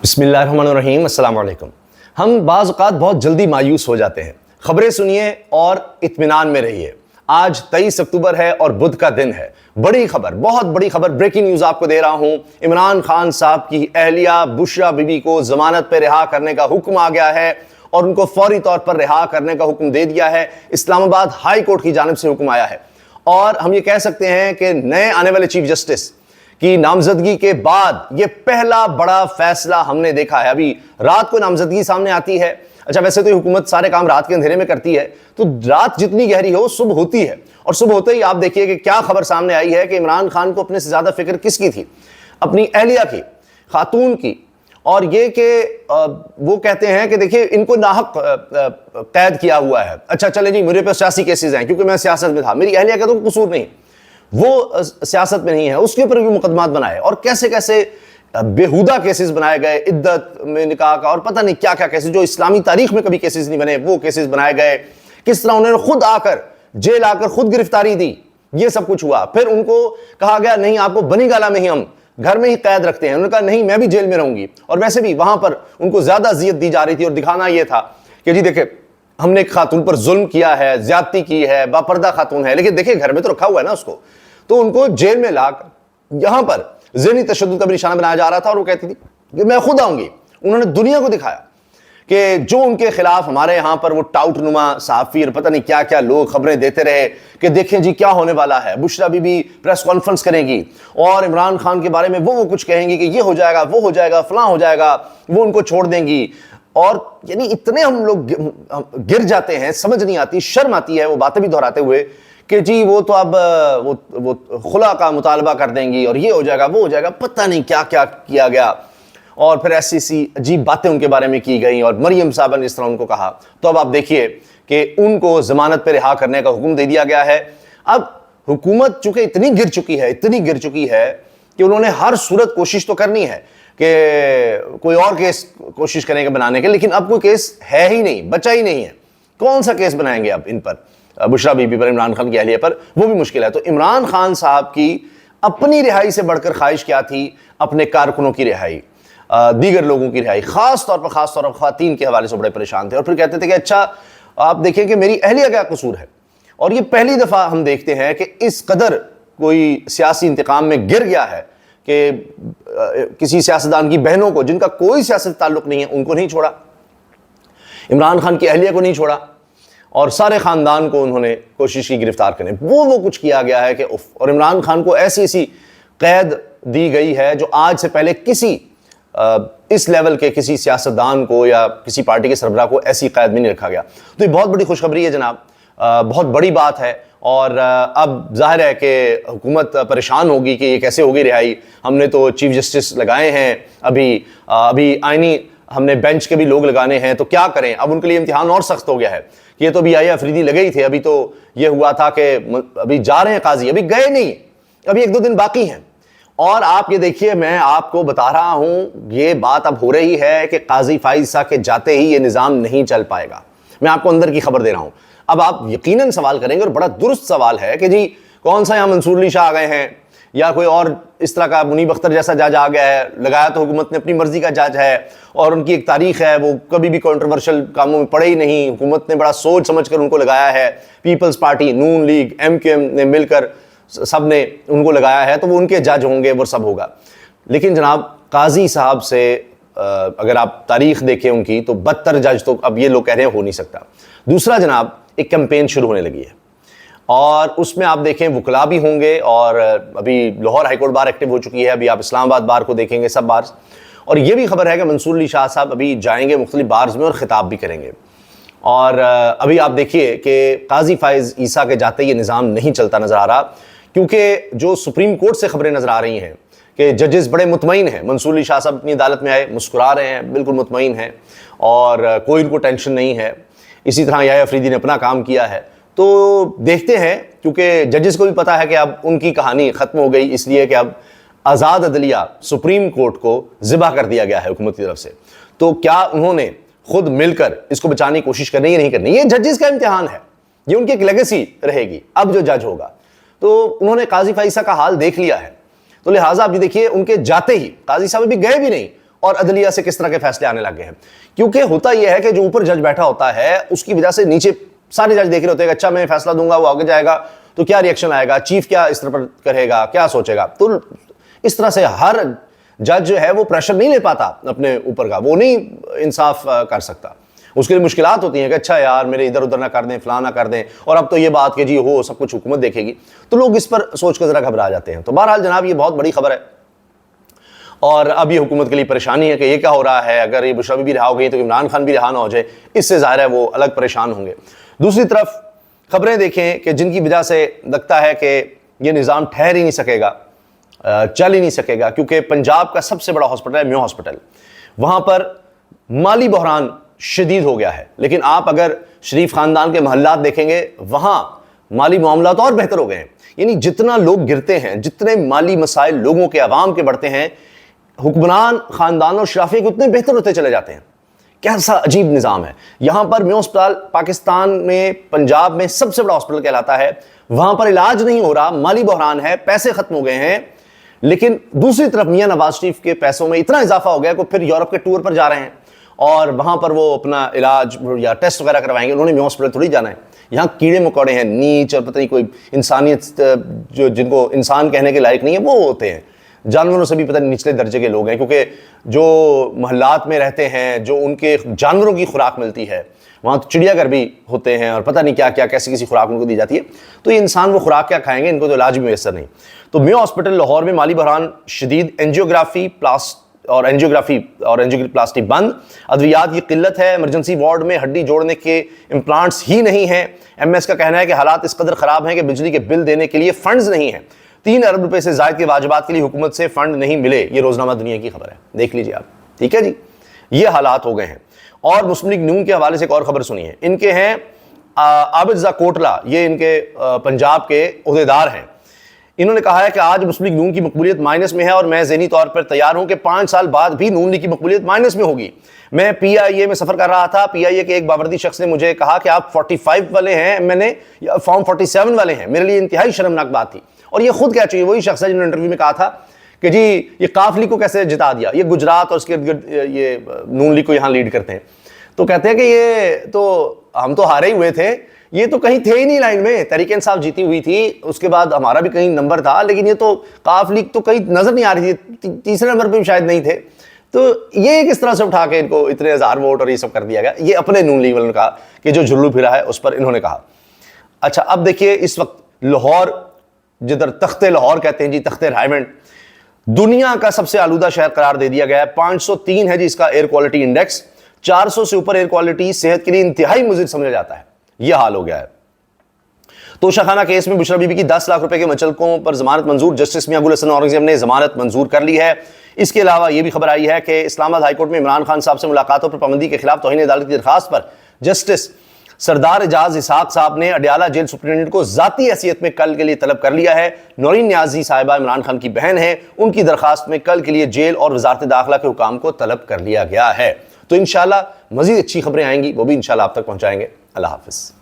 بسم اللہ الرحمن الرحیم، السلام علیکم۔ ہم بعض اوقات بہت جلدی مایوس ہو جاتے ہیں۔ خبریں سنیے اور اطمینان میں رہیے۔ آج 23 اکتوبر ہے اور بدھ کا دن ہے۔ بڑی خبر، بہت بڑی خبر، بریکنگ نیوز آپ کو دے رہا ہوں۔ عمران خان صاحب کی اہلیہ بشرا بی بی کو ضمانت پہ رہا کرنے کا حکم آ گیا ہے اور ان کو فوری طور پر رہا کرنے کا حکم دے دیا ہے۔ اسلام آباد ہائی کورٹ کی جانب سے حکم آیا ہے اور ہم یہ کہہ سکتے ہیں کہ نئے آنے والے چیف جسٹس کی نامزدگی کے بعد یہ پہلا بڑا فیصلہ ہم نے دیکھا ہے۔ ابھی رات کو نامزدگی سامنے آتی ہے۔ اچھا، ویسے تو حکومت سارے کام رات کے اندھیرے میں کرتی ہے، تو رات جتنی گہری ہو صبح ہوتی ہے، اور صبح ہوتے ہی آپ دیکھیے کہ کیا خبر سامنے آئی ہے کہ عمران خان کو اپنے سے زیادہ فکر کس کی تھی؟ اپنی اہلیہ کی، خاتون کی، اور یہ کہ وہ کہتے ہیں کہ دیکھیے ان کو ناحق قید کیا ہوا ہے۔ اچھا چلے جی، میرے پہ سیاسی کیسز ہیں کیونکہ میں سیاست میں تھا، میری اہلیہ کا تو قصور نہیں، وہ سیاست میں نہیں ہے، اس کے اوپر بھی مقدمات بنائے اور کیسے کیسے بےہودہ کیسز بنائے گئے، عدت میں نکاح کا اور پتہ نہیں کیا کیا کیسز جو اسلامی تاریخ میں کبھی کیسز نہیں بنے، وہ کیسز بنائے گئے۔ کس طرح انہوں نے خود آ کر جیل آ کر خود گرفتاری دی، یہ سب کچھ ہوا۔ پھر ان کو کہا گیا نہیں، آپ کو بنی گالہ میں ہی ہم گھر میں ہی قید رکھتے ہیں۔ انہوں نے کہا نہیں، میں بھی جیل میں رہوں گی، اور ویسے بھی وہاں پر ان کو زیادہ اذیت دی جا رہی تھی اور دکھانا یہ تھا کہ جی دیکھیں ہم نے ایک خاتون پر ظلم کیا ہے، زیادتی کی ہے، باپردہ خاتون ہے، لیکن دیکھیں گھر میں تو رکھا ہوا ہے نا اس کو۔ تو ان کو جیل میں لا کر یہاں پر ذہنی تشدد کا بھی نشانہ بنایا جا رہا تھا، اور وہ کہتی تھی کہ میں خود آؤں گی۔ انہوں نے دنیا کو دکھایا کہ جو ان کے خلاف ہمارے یہاں پر وہ ٹاؤٹ نما صحافی اور پتہ نہیں کیا کیا لوگ خبریں دیتے رہے کہ دیکھیں جی کیا ہونے والا ہے، بشرا بی بی پریس کانفرنس کرے گی اور عمران خان کے بارے میں وہ کچھ کہیں گی کہ یہ ہو جائے گا، وہ ہو جائے گا، فلاں ہو جائے گا، وہ ان کو چھوڑ دیں گی، اور یعنی اتنے ہم لوگ گر جاتے ہیں، سمجھ نہیں آتی، شرم آتی ہے وہ باتیں بھی دہراتے ہوئے کہ جی وہ تو اب وہ خلا کا مطالبہ کر دیں گی اور یہ ہو جائے گا، وہ ہو جائے گا، پتہ نہیں کیا کیا کیا گیا، اور پھر ایسی عجیب باتیں ان کے بارے میں کی گئیں، اور مریم صاحبہ نے اس طرح ان کو کہا۔ تو اب آپ دیکھیے کہ ان کو ضمانت پہ رہا کرنے کا حکم دے دیا گیا ہے۔ اب حکومت چونکہ اتنی گر چکی ہے کہ انہوں نے ہر صورت کوشش تو کرنی ہے کہ کوئی اور کیس کوشش کریں گے بنانے کے، لیکن اب کوئی کیس ہے ہی نہیں، بچا ہی نہیں ہے۔ کون سا کیس بنائیں گے اب ان پر، بشرا بی بی پر، عمران خان کی اہلیہ پر؟ وہ بھی مشکل ہے۔ تو عمران خان صاحب کی اپنی رہائی سے بڑھ کر خواہش کیا تھی؟ اپنے کارکنوں کی رہائی، دیگر لوگوں کی رہائی، خاص طور پر خواتین کے حوالے سے بڑے پریشان تھے، اور پھر کہتے تھے کہ اچھا آپ دیکھیں کہ میری اہلیہ کیا قصور ہے۔ اور یہ پہلی دفعہ ہم دیکھتے ہیں کہ اس قدر کوئی سیاسی انتقام میں گر گیا ہے کہ کسی سیاستدان کی بہنوں کو، جن کا کوئی سیاست تعلق نہیں ہے، ان کو نہیں چھوڑا، عمران خان کی اہلیہ کو نہیں چھوڑا، اور سارے خاندان کو انہوں نے کوشش کی گرفتار کرنے۔ وہ کچھ کیا گیا ہے کہ اور عمران خان کو ایسی قید دی گئی ہے جو آج سے پہلے کسی اس لیول کے کسی سیاستدان کو یا کسی پارٹی کے سربراہ کو ایسی قید میں نہیں رکھا گیا۔ تو یہ بہت بڑی خوشخبری ہے جناب، بہت بڑی بات ہے، اور اب ظاہر ہے کہ حکومت پریشان ہوگی کہ یہ کیسے ہوگی رہائی۔ ہم نے تو چیف جسٹس لگائے ہیں، ابھی آئینی ہم نے بینچ کے بھی لوگ لگانے ہیں، تو کیا کریں؟ اب ان کے لیے امتحان اور سخت ہو گیا ہے۔ یہ تو ابھی افریدی لگے ہی تھے، ابھی تو یہ ہوا تھا کہ ابھی جا رہے ہیں قاضی، ابھی گئے نہیں، ابھی 1-2 دن باقی ہیں۔ اور آپ یہ دیکھیے، میں آپ کو بتا رہا ہوں، یہ بات اب ہو رہی ہے کہ قاضی فائز عیسیٰ کے جاتے ہی یہ نظام نہیں چل پائے گا۔ میں آپ کو اندر کی خبر دے رہا ہوں۔ اب آپ یقیناً سوال کریں گے، اور بڑا درست سوال ہے کہ جی کون سا یہاں منصور علی شاہ آ گئے ہیں یا کوئی اور اس طرح کا منیب اختر جیسا جج آ گیا ہے، لگایا تو حکومت نے اپنی مرضی کا جج ہے، اور ان کی ایک تاریخ ہے، وہ کبھی بھی کنٹروورشل کاموں میں پڑے ہی نہیں، حکومت نے بڑا سوچ سمجھ کر ان کو لگایا ہے، پیپلز پارٹی، نون لیگ، MQM نے مل کر سب نے ان کو لگایا ہے، تو وہ ان کے جج ہوں گے، وہ سب ہوگا۔ لیکن جناب قاضی صاحب سے اگر آپ تاریخ دیکھیں ان کی، تو بدتر جج تو اب یہ لوگ کہہ رہے ہیں ہو نہیں سکتا۔ دوسرا جناب، ایک کیمپین شروع ہونے لگی ہے، اور اس میں آپ دیکھیں وکلا بھی ہوں گے، اور ابھی Lahore high court bar active ہو چکی ہے، ابھی آپ اسلام آباد بار کو دیکھیں گے، سب بارز، اور یہ بھی خبر ہے کہ منصور علی شاہ صاحب ابھی جائیں گے مختلف بارز میں اور خطاب بھی کریں گے۔ اور ابھی آپ دیکھیے کہ قاضی فائز عیسیٰ کے جاتے یہ نظام نہیں چلتا نظر آ رہا، کیونکہ جو سپریم کورٹ سے خبریں نظر آ رہی ہیں کہ ججز بڑے مطمئن ہیں۔ منصور علی شاہ صاحب اپنی عدالت میں آئے، مسکرا رہے ہیں، بالکل مطمئن ہیں، اور کوئی ان کو ٹینشن نہیں ہے۔ اسی طرح افریدی نے اپنا کام کیا ہے۔ تو دیکھتے ہیں، کیونکہ ججز کو بھی پتا ہے کہ اب ان کی کہانی ختم ہو گئی، اس لیے کہ اب آزاد عدلیہ سپریم کورٹ کو ذبح کر دیا گیا ہے حکومت کی طرف سے۔ تو کیا انہوں نے خود مل کر اس کو بچانے کی کوشش کرنی یا نہیں کرنی؟ یہ ججز کا امتحان ہے، یہ ان کی ایک لیگیسی رہے گی اب جو جج ہوگا۔ تو انہوں نے قاضی فائز عیسیٰ کا حال دیکھ لیا ہے، تو لہٰذا اب یہ دیکھیے ان کے جاتے ہی، قاضی صاحب بھی گئے بھی نہیں، اور عدلیہ سے کس طرح کے فیصلے آنے لگ گئے ہیں. کیونکہ ہوتا یہ ہے کہ جو اوپر جج بیٹھا ہوتا ہے اس کی وجہ سے نیچے سارے جج دیکھ رہے ہوتے ہیں کہ اچھا میں فیصلہ دوں گا, وہ آگے جائے گا تو کیا ریئیکشن آئے گا, چیف کیا اس طرح پر کرے گا, کیا سوچے گا. تو اس طرح سے ہر جج جو ہے وہ پریشر نہیں لے پاتا اپنے اوپر کا, وہ نہیں انصاف کر سکتا. اس کے لیے مشکلات ہوتی ہیں کہ اچھا یار میرے ادھر ادھر نہ کر دیں, فلاں نہ کر دیں, اور اب تو یہ بات کہ جی ہو سب کچھ حکومت دیکھے گی, تو لوگ اس پر سوچ کر ذرا گھبرا جاتے ہیں. تو بہرحال جناب یہ بہت بڑی خبر ہے اور اب یہ حکومت کے لیے پریشانی ہے کہ یہ کیا ہو رہا ہے. اگر یہ بشرا بی بھی رہا ہو گئی تو عمران خان بھی رہا نہ ہو جائے, اس سے ظاہر ہے وہ الگ پریشان ہوں گے. دوسری طرف خبریں دیکھیں کہ جن کی وجہ سے لگتا ہے کہ یہ نظام ٹھہر ہی نہیں سکے گا, چل ہی نہیں سکے گا, کیونکہ پنجاب کا سب سے بڑا ہاسپٹل ہے میو ہاسپٹل, وہاں پر مالی بحران شدید ہو گیا ہے. لیکن آپ اگر شریف خاندان کے محلات دیکھیں گے وہاں مالی معاملات اور بہتر ہو گئے ہیں. یعنی جتنا لوگ گرتے ہیں, جتنے مالی مسائل لوگوں کے عوام کے بڑھتے ہیں, حکمران خاندان اور شرافی کے اتنے بہتر ہوتے چلے جاتے ہیں. کیسا عجیب نظام ہے. یہاں پر میو ہسپتال پاکستان میں پنجاب میں سب سے بڑا ہاسپٹل کہلاتا ہے, وہاں پر علاج نہیں ہو رہا, مالی بحران ہے, پیسے ختم ہو گئے ہیں. لیکن دوسری طرف میاں نواز شریف کے پیسوں میں اتنا اضافہ ہو گیا کہ پھر یورپ کے ٹور پر جا رہے ہیں اور وہاں پر وہ اپنا علاج یا ٹیسٹ وغیرہ کروائیں گے. انہوں نے میو ہاسپٹل تھوڑی جانا ہے. یہاں کیڑے مکوڑے ہیں, نیچ اور پتہ نہیں کوئی انسانیت جو جن کو انسان کہنے کے لائق نہیں ہے وہ ہوتے ہیں, جانوروں سے بھی پتہ نہیں نچلے درجے کے لوگ ہیں, کیونکہ جو محلات میں رہتے ہیں, جو ان کے جانوروں کی خوراک ملتی ہے, وہاں تو چڑیا گھر بھی ہوتے ہیں اور پتہ نہیں کیا کیا کیسی کسی خوراک ان کو دی جاتی ہے. تو یہ انسان وہ خوراک کیا کھائیں گے, ان کو تو علاج بھی میسر نہیں. تو میو ہاسپٹل لاہور میں مالی بحران شدید, اینجیوگرافی پلاسٹی بند, ادویات کی قلت ہے, ایمرجنسی وارڈ میں ہڈی جوڑنے کے امپلانٹس ہی نہیں ہیں. ایم ایس کا کہنا ہے کہ حالات اس قدر خراب ہیں کہ بجلی کے بل دینے کے لیے فنڈز نہیں ہیں. 3 ارب روپے سے زائد کے واجبات کے لیے حکومت سے فنڈ نہیں ملے. یہ روزنامہ دنیا کی خبر ہے, دیکھ لیجیے آپ. ٹھیک ہے جی, یہ حالات ہو گئے ہیں. اور مسلم لیگ نون کے حوالے سے ایک اور خبر سنیے. ان کے ہیں عابد رضا کوٹلا, یہ ان کے پنجاب کے عہدیدار ہیں. انہوں نے کہا ہے کہ آج مسلم لیگ نون کی مقبولیت مائنس میں ہے اور میں ذہنی طور پر تیار ہوں کہ 5 سال بعد بھی نون لیگ کی مقبولیت مائنس میں ہوگی. میں پی آئی اے میں سفر کر رہا تھا. پی آئی اے کے ایک باوردی شخص نے مجھے کہا کہ آپ 45 والے ہیں, میں نے فارم 47 والے ہیں. میرے لیے انتہائی شرمناک بات تھی. اور یہ خود کہہ چکی, وہی شخص ہے جنہوں نے انٹرویو میں کہا تھا کہ جی یہ قاف لیگ کو کیسے جتا دیا, یہ گجرات اور اس کے ارد گرد یہ نون لیگ کو یہاں لیڈ کرتے ہیں. تو کہتے ہیں کہ یہ تو ہم تو ہارے ہی ہوئے تھے, یہ تو کہیں تھے ہی نہیں لائن میں. تحریک انصاف جیتی ہوئی تھی, اس کے بعد ہمارا بھی کہیں نمبر تھا, لیکن یہ تو قاف لیگ تو کہیں نظر نہیں آ رہی تھی, تیسرے نمبر پہ بھی شاید نہیں تھے. تو یہ کس طرح سے اٹھا کے ان کو اتنے 1000 ووٹ اور یہ سب کر دیا گیا. یہ اپنے نون لیگ والوں نے کہا کہ جو جھلو پھرا ہے اس پر انہوں نے کہا. اچھا اب دیکھیے اس وقت لاہور, جدھر تخت لاہور کہتے ہیں جی, تخت رائیونڈ, دنیا کا سب سے آلودہ شہر قرار دے دیا گیا ہے. 503 ہے جی اس کا ایئر کوالٹی انڈیکس. 400 سے اوپر ایئر کوالٹی صحت کے لیے انتہائی مضر سمجھا جاتا ہے. یہ حال ہو گیا ہے. توشہ خانہ کیس میں بشرا بی بی کی 10 لاکھ روپے کے مچلقوں پر ضمانت منظور. جسٹس میاں ابو الحسن اورنگزیب نے ضمانت منظور کر لی ہے. اس کے علاوہ یہ بھی خبر آئی ہے کہ اسلام آباد ہائی کورٹ میں عمران خان صاحب سے ملاقاتوں پر پابندی کے خلاف توہین عدالت کی درخواست پر جسٹس سردار اعجاز اسحاق صاحب نے اڈیالہ جیل سپرنٹینڈنٹ کو ذاتی حیثیت میں کل کے لیے طلب کر لیا ہے. نورین نیازی صاحبہ عمران خان کی بہن ہیں, ان کی درخواست میں کل کے لیے جیل اور وزارت داخلہ کے حکام کو طلب کر لیا گیا ہے. تو انشاءاللہ مزید اچھی خبریں آئیں گی, وہ بھی انشاءاللہ آپ تک پہنچائیں گے. اللہ حافظ.